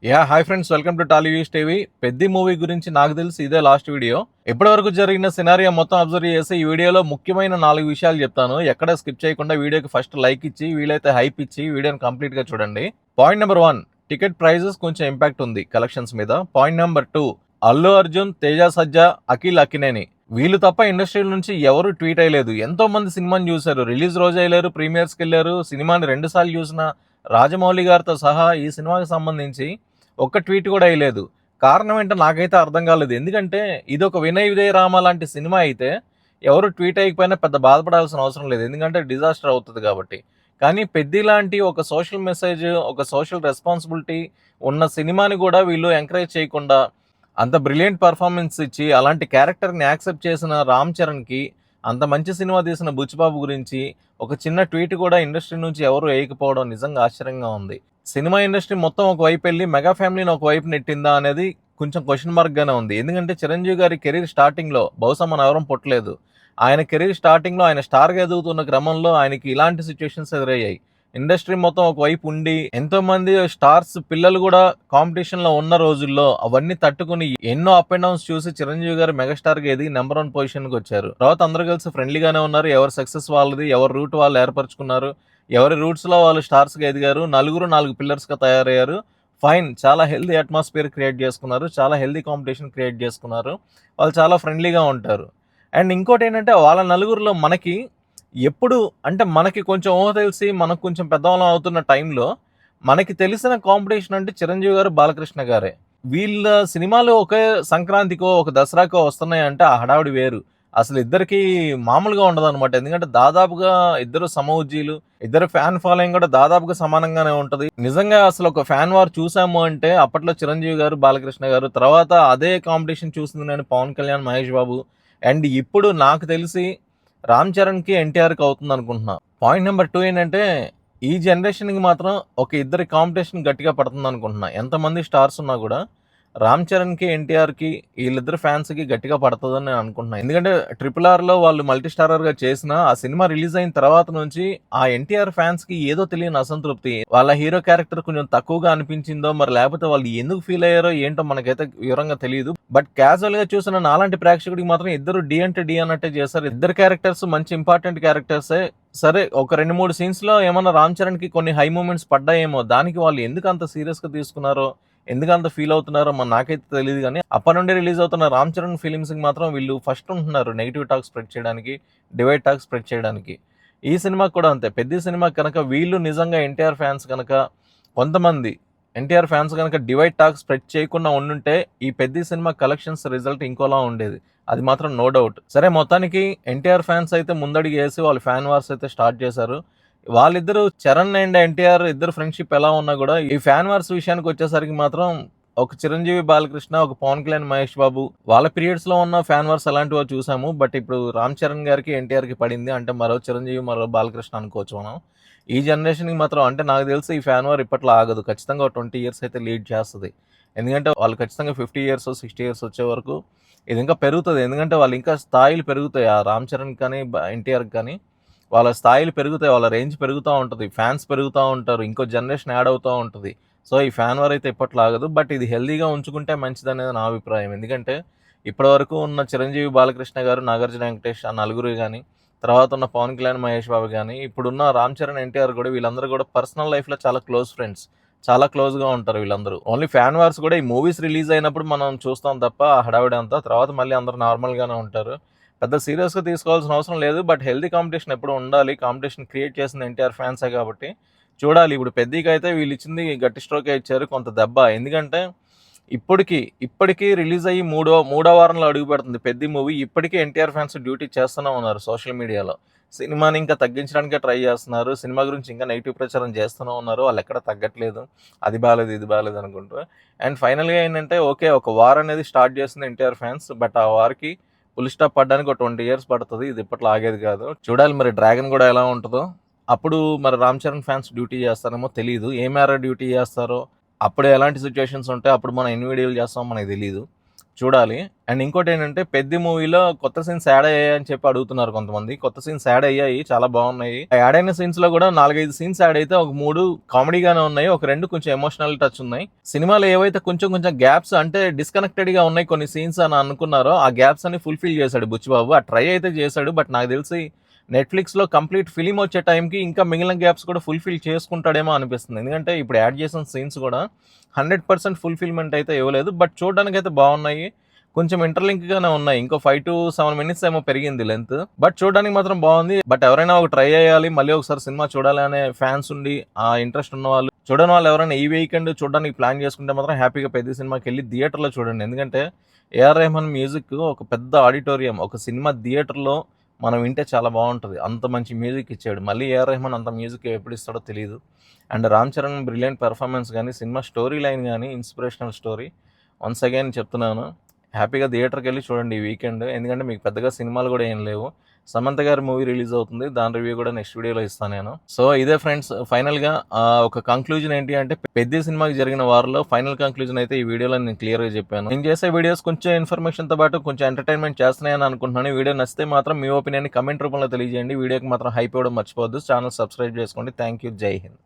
Hi friends, welcome to Tollyviews TV. Peddi movie గురించి నాకు తెలిసి ఇదే లాస్ట్ వీడియో. ఇప్పటివరకు జరిగిన సినారియో మొత్తం అబ్జర్వ్ చేసి ఈ వీడియోలో ముఖ్యమైన 4 విషయాలు చెప్తాను. ఎక్కడ స్కిప్ చేయకుండా వీడియోకి ఫస్ట్ లైక్ ఇచ్చి, వీలైతే హైప్ ఇచ్చి వీడియోని కంప్లీట్ గా చూడండి. పాయింట్ నెంబర్ 1, టికెట్ ప్రైజెస్ కొంచెం ఇంపాక్ట్ ఉంది కలెక్షన్స్ మీద. పాయింట్ నెంబర్ 2, అల్లు అర్జున్, తేజ సజ్జా, అఖిల్ అక్కినేని వీళ్ళు తప్ప ఇండస్ట్రీ నుంచి ఎవరు ట్వీట్ అయ్యలేదు. ఎంతో మంది సినిమాని చూశారు. రిలీజ్ రోజు అయ్యారు, ప్రీమియర్స్కి వెళ్ళారు, సినిమాని 2 సార్లు చూసిన రాజమౌళి గారితో సహా ఈ సినిమాకి సంబంధించి ఒక్క ట్వీట్ కూడా వేయలేదు. కారణం ఏంటో నాకైతే అర్థం కాలేదు. ఎందుకంటే ఇది ఒక వినయ్ విజయ్ రామ లాంటి సినిమా అయితే ఎవరు ట్వీట్ అయ్యకపోయినా పెద్ద బాధపడాల్సిన అవసరం లేదు, ఎందుకంటే డిజాస్టర్ అవుతుంది కాబట్టి. కానీ పెద్ది లాంటి ఒక సోషల్ మెసేజ్, ఒక సోషల్ రెస్పాన్సిబిలిటీ ఉన్న సినిమాని కూడా వీళ్ళు ఎంకరేజ్ చేయకుండా అంత బ్రిలియంట్ పర్ఫార్మెన్స్ ఇచ్చి అలాంటి క్యారెక్టర్ని యాక్సెప్ట్ చేసిన రామ్ చరణ్కి, అంత మంచి సినిమా తీసిన బుచ్చిబాబు గురించి ఒక చిన్న ట్వీట్ కూడా ఇండస్ట్రీ నుంచి ఎవరు వేయకపోవడం నిజంగా ఆశ్చర్యంగా ఉంది. సినిమా ఇండస్ట్రీ మొత్తం ఒకవైపు వెళ్ళి మెగా ఫ్యామిలీని ఒకవైపు నెట్టిందా అనేది కొంచెం క్వశ్చన్ మార్క్గానే ఉంది. ఎందుకంటే చిరంజీవి గారి కెరీర్ స్టార్టింగ్లో బహుశా మనం ఎవరం పుట్టలేదు. ఆయన కెరీర్ స్టార్టింగ్లో ఆయన స్టార్గా ఎదుగుతున్న క్రమంలో ఆయనకి ఇలాంటి సిచ్యువేషన్స్ ఎదురయ్యాయి. ఇండస్ట్రీ మొత్తం ఒకవైపు ఉండి ఎంతో మంది స్టార్స్ పిల్లలు కూడా కాంపిటీషన్లో ఉన్న రోజుల్లో అవన్నీ తట్టుకుని ఎన్నో అప్ అండ్ డౌన్స్ చూసి చిరంజీవి గారు మెగాస్టార్గా ఎదిగి నెంబర్ 1 పొజిషన్కి వచ్చారు. తర్వాత అందరూ కలిసి ఫ్రెండ్లీగానే ఉన్నారు. ఎవరు సక్సెస్ వాళ్ళది, ఎవరు రూట్ వాళ్ళు ఏర్పరచుకున్నారు, ఎవరి రూట్స్లో వాళ్ళు స్టార్స్గా ఎదిగారు. 4 పిల్లర్స్గా తయారయ్యారు. ఫైన్, చాలా హెల్దీ అట్మాస్ఫియర్ క్రియేట్ చేసుకున్నారు, చాలా హెల్దీ కాంపిటీషన్ క్రియేట్ చేసుకున్నారు. వాళ్ళు చాలా ఫ్రెండ్లీగా ఉంటారు. అండ్ ఇంకోటి ఏంటంటే వాళ్ళ నలుగురిలో మనకి ఎప్పుడు అంటే మనకి కొంచెం ఊహ తెలిసి మనకు కొంచెం పెద్దవాళ్ళం అవుతున్న టైంలో మనకి తెలిసిన కాంపిటీషన్ అంటే చిరంజీవి గారు, బాలకృష్ణ గారే. వీళ్ళ సినిమాలు ఒకే సంక్రాంతికో ఒక దసరాకో వస్తున్నాయంటే ఆ హడావిడి వేరు. అసలు ఇద్దరికి మామూలుగా ఉండదు అనమాట. ఎందుకంటే దాదాపుగా ఇద్దరు సమవుజ్జీలు, ఇద్దరు ఫ్యాన్ ఫాలోయింగ్ కూడా దాదాపుగా సమానంగానే ఉంటది. నిజంగా అసలు ఒక ఫ్యాన్ వార్ చూసాము అంటే అప్పట్లో చిరంజీవి గారు, బాలకృష్ణ గారు, తర్వాత అదే కాంపిటీషన్ చూసింది నేను పవన్ కళ్యాణ్, మహేష్ బాబు. అండ్ ఇప్పుడు నాకు తెలిసి రామ్ చరణ్కి, ఎన్టీఆర్కి అవుతుంది అనుకుంటున్నా. పాయింట్ నెంబర్ 2 ఏంటంటే ఈ జనరేషన్కి మాత్రం ఒక ఇద్దరి కాంపిటీషన్ గట్టిగా పడుతుంది అనుకుంటున్నా. ఎంతమంది స్టార్స్ ఉన్నా కూడా రామ్ చరణ్కి, ఎన్టీఆర్కి వీళ్ళిద్దరు ఫ్యాన్స్కి గట్టిగా పడుతుందని నేను అనుకుంటున్నాను. ఎందుకంటే RRRలో వాళ్ళు మల్టీ స్టారర్గా చేసిన ఆ సినిమా రిలీజ్ అయిన తర్వాత నుంచి ఆ ఎన్టీఆర్ ఫ్యాన్స్కి ఏదో తెలియని అసంతృప్తి, వాళ్ళ హీరో క్యారెక్టర్ కొంచెం తక్కువగా అనిపించిందో మరి లేకపోతే వాళ్ళు ఎందుకు ఫీల్ అయ్యారో ఏంటో మనకైతే వివరంగా తెలియదు. బట్ క్యాజువల్గా చూసిన నాలాంటి ప్రేక్షకుడికి మాత్రం ఇద్దరు డి అంటే డి అన్నట్టే చేస్తారు. ఇద్దరు క్యారెక్టర్స్ మంచి ఇంపార్టెంట్ క్యారెక్టర్సే. సరే, ఒక 2-3 సీన్స్లో ఏమన్నా రామ్ చరణ్కి కొన్ని హై మూమెంట్స్ పడ్డాయేమో, దానికి వాళ్ళు ఎందుకు అంత సీరియస్గా తీసుకున్నారో, ఎందుకు అంత ఫీల్ అవుతున్నారో మన నాకైతే తెలియదు. కానీ అప్పటి నుండి రిలీజ్ అవుతున్న రామ్ చరణ్ ఫిలిమ్స్కి మాత్రం వీళ్ళు ఫస్ట్ ఉంటున్నారు నెగిటివ్ టాక్ స్ప్రెడ్ చేయడానికి, డివైడ్ టాక్ స్ప్రెడ్ చేయడానికి. ఈ సినిమాకి కూడా అంతే. పెద్ద సినిమా కనుక వీళ్ళు నిజంగా ఎన్టీఆర్ ఫ్యాన్స్ కనుక, కొంతమంది ఎన్టీఆర్ ఫ్యాన్స్ కనుక డివైడ్ టాక్ స్ప్రెడ్ చేయకుండా ఉండుంటే ఈ పెద్ద సినిమా కలెక్షన్స్ రిజల్ట్ ఇంకోలా ఉండేది. అది మాత్రం నో డౌట్. సరే, మొత్తానికి ఎన్టీఆర్ ఫ్యాన్స్ అయితే ముందడిగి వేసి వాళ్ళు ఫ్యాన్ వార్స్ అయితే స్టార్ట్ చేశారు. వాళ్ళిద్దరూ చరణ్ అండ్ ఎన్టీఆర్ ఇద్దరు ఫ్రెండ్షిప్ ఎలా ఉన్నా కూడా ఈ ఫ్యాన్ వార్స్ విషయానికి వచ్చేసరికి మాత్రం ఒక చిరంజీవి బాలకృష్ణ, ఒక పవన్ కళ్యాణ్ మహేష్ బాబు వాళ్ళ పీరియడ్స్ లో ఉన్న ఫ్యాన్ వార్స్ అలాంటివి చూసాము. బట్ ఇప్పుడు రామ్ చరణ్ గారికి, ఎన్టీఆర్ కి పడింది అంటే మరో చిరంజీవి, మరో బాలకృష్ణ అనుకోవచ్చు మనం. ఈ జనరేషన్ కి మాత్రం అంటే నాకు తెలిసి ఈ ఫ్యాన్ వార్ ఇప్పట్లో ఆగదు. ఖచ్చితంగా 20 years అయితే లీడ్ చేస్తుంది. ఎందుకంటే వాళ్ళు ఖచ్చితంగా 50 years 60 years వచ్చే వరకు ఇది ఇంకా పెరుగుతుంది. ఎందుకంటే వాళ్ళు ఇంకా స్థాయిలు పెరుగుతాయి. ఆ రామ్ చరణ్ కానీ ఎన్టీఆర్ కానీ వాళ్ళ స్థాయిలు పెరుగుతాయి, వాళ్ళ రేంజ్ పెరుగుతూ ఉంటుంది, ఫ్యాన్స్ పెరుగుతూ ఉంటారు, ఇంకో జనరేషన్ యాడ్ అవుతూ ఉంటుంది. సో ఈ ఫ్యాన్ వార్ అయితే ఇప్పట్లో ఆగదు. బట్ ఇది హెల్దీగా ఉంచుకుంటే మంచిది అనేది నా అభిప్రాయం. ఎందుకంటే ఇప్పటి వరకు ఉన్న చిరంజీవి, బాలకృష్ణ గారు, నాగార్జున వెంకటేష్ ఆ నలుగురు కానీ, తర్వాత ఉన్న పవన్ కళ్యాణ్, మహేష్ బాబు కానీ, ఇప్పుడున్న రామ్ చరణ్, ఎన్టీఆర్ కూడా వీళ్ళందరూ కూడా పర్సనల్ లైఫ్లో చాలా క్లోజ్ ఫ్రెండ్స్, చాలా క్లోజ్గా ఉంటారు వీళ్ళందరూ. ఓన్లీ ఫ్యాన్ వార్స్ కూడా ఈ మూవీస్ రిలీజ్ అయినప్పుడు మనం చూస్తాం తప్ప ఆ హడావిడి అంతా, తర్వాత మళ్ళీ అందరూ నార్మల్గానే ఉంటారు. పెద్ద సీరియస్గా తీసుకోవాల్సిన అవసరం లేదు. బట్ హెల్దీ కాంపిటీషన్ ఎప్పుడు ఉండాలి. కాంపిటీషన్ క్రియేట్ చేసింది ఎన్టీఆర్ ఫ్యాన్సే కాబట్టి చూడాలి. ఇప్పుడు పెద్దకి అయితే వీళ్ళు ఇచ్చింది గట్టి స్ట్రోకే ఇచ్చారు, కొంత దెబ్బ. ఎందుకంటే ఇప్పటికీ రిలీజ్ అయ్యి మూడో వారంలో అడుగు పెడుతుంది పెద్ద మూవీ. ఇప్పటికీ ఎన్టీఆర్ ఫ్యాన్స్ డ్యూటీ చేస్తూనే ఉన్నారు సోషల్ మీడియాలో. సినిమాని ఇంకా తగ్గించడానికే ట్రై చేస్తున్నారు. సినిమా గురించి ఇంకా నెగిటివ్ ప్రచారం చేస్తూనే ఉన్నారు. వాళ్ళు ఎక్కడ తగ్గట్లేదు, అది బాగాలేదు, ఇది బాగాలేదు అనుకుంటూ. అండ్ ఫైనల్గా ఏంటంటే ఓకే, ఒక వార్ అనేది స్టార్ట్ చేస్తుంది ఎన్టీఆర్ ఫ్యాన్స్. బట్ ఆ వార్కి ఫుల్ స్టాప్ పడడానికి ఒక 20 years పడుతుంది. ఇది ఇప్పట్లో ఆగేది కాదు. చూడాలి మరి డ్రాగన్ కూడా ఎలా ఉంటుందో. అప్పుడు మరి రామ్ చరణ్ ఫ్యాన్స్ డ్యూటీ చేస్తారేమో తెలియదు. ఏ మేర డ్యూటీ చేస్తారో, అప్పుడు ఎలాంటి సిచ్యువేషన్స్ ఉంటాయి, అప్పుడు మనం ఎన్ని వీడియోలు చేస్తామో మనకి తెలియదు. చూడాలి. అండ్ ఇంకోటి ఏంటంటే పెద్ది మూవీలో కొత్త సీన్స్ యాడ్ అయ్యాయి అని చెప్పి అడుగుతున్నారు కొంతమంది. కొత్త సీన్స్ యాడ్ అయ్యాయి, చాలా బాగున్నాయి. యాడ్ అయిన సీన్స్ లో కూడా 4-5 సీన్స్ యాడ్ అయితే ఒక 3 కామెడీగానే ఉన్నాయి, ఒక 2 కొంచెం ఎమోషనల్ టచ్ ఉన్నాయి. సినిమాలో ఏవైతే కొంచెం కొంచెం గ్యాప్స్ అంటే డిస్కనెక్టెడ్ గా ఉన్నాయి కొన్ని సీన్స్ అని అనుకున్నారో ఆ గ్యాప్స్ అన్ని ఫుల్ఫిల్ చేశాడు బుచ్చిబాబు. ఆ ట్రై అయితే చేశాడు, బట్ నాకు తెలిసి నెట్ఫ్లిక్స్ లో కంప్లీట్ ఫిలిం వచ్చే టైంకి ఇంకా మిగిలిన గ్యాప్స్ కూడా ఫుల్ఫిల్ చేసుకుంటాడేమో అనిపిస్తుంది. ఎందుకంటే ఇప్పుడు యాడ్ చేసిన సీన్స్ కూడా 100% ఫుల్ఫిల్మెంట్ అయితే ఇవ్వలేదు, బట్ చూడడానికి అయితే బాగున్నాయి. కొంచెం ఇంటర్లింక్ గానే ఉన్నాయి. ఇంకో 5 to 7 minutes ఏమో పెరిగింది లెంత్, బట్ చూడడానికి మాత్రం బాగుంది. బట్ ఎవరైనా ఒక ట్రై చేయాలి, మళ్ళీ ఒకసారి సినిమా చూడాలి అనే ఫ్యాన్స్ ఉండి ఆ ఇంట్రెస్ట్ ఉన్న వాళ్ళు, చూడని వాళ్ళు ఎవరైనా ఈ వీకెండ్ చూడడానికి ప్లాన్ చేసుకుంటే మాత్రం హ్యాపీగా పెద్ద సినిమాకి వెళ్ళి థియేటర్లో చూడండి. ఎందుకంటే ఏఆర్ రెహమాన్ మ్యూజిక్ ఒక పెద్ద ఆడిటోరియం, ఒక సినిమా థియేటర్లో మనం వింటే చాలా బాగుంటుంది. అంత మంచి మ్యూజిక్ ఇచ్చాడు. మళ్ళీ ఏఆర్ రెహమాన్ అంత మ్యూజిక్ ఎప్పుడు ఇస్తాడో తెలియదు. And Ram Charan brilliant performance కానీ, సినిమా స్టోరీ లైన్ కానీ ఇన్స్పిరేషనల్ స్టోరీ. వన్స్ అగైన్ చెప్తున్నాను, హ్యాపీగా థియేటర్కి వెళ్ళి చూడండి ఈ వీకెండ్. ఎందుకంటే మీకు పెద్దగా సినిమాలు కూడా ఏం లేవు. సమంత గారి మూవీ రిలీజ్ అవుతుంది, దాని రివ్యూ కూడా నెక్స్ట్ వీడియోలో ఇస్తాను నేను. సో ఇదే ఫ్రెండ్స్, ఫైనల్గా ఒక కంక్లూజన్ ఏంటి అంటే, పెద్ద సినిమాకి జరిగిన వారంలో ఫైనల్ కంక్లూజన్ అయితే ఈ వీడియోలో నేను క్లియర్గా చెప్పాను. నేను చేసే వీడియోస్ కొంచెం ఇన్ఫర్మేషన్తో పాటు కొంచెం ఎంటర్టైన్మెంట్ చేస్తున్నాయని అనుకుంటున్నాను. వీడియో నచ్చితే మాత్రం మీ ఒపీనియన్ కమెంట్ రూపంలో తెలియజేయండి. వీడియోకి మాత్రం హైప్ ఇవ్వడం మర్చిపోవద్దు. ఛానల్ సబ్స్క్రైబ్ చేసుకోండి. Thank you. జై హింద్.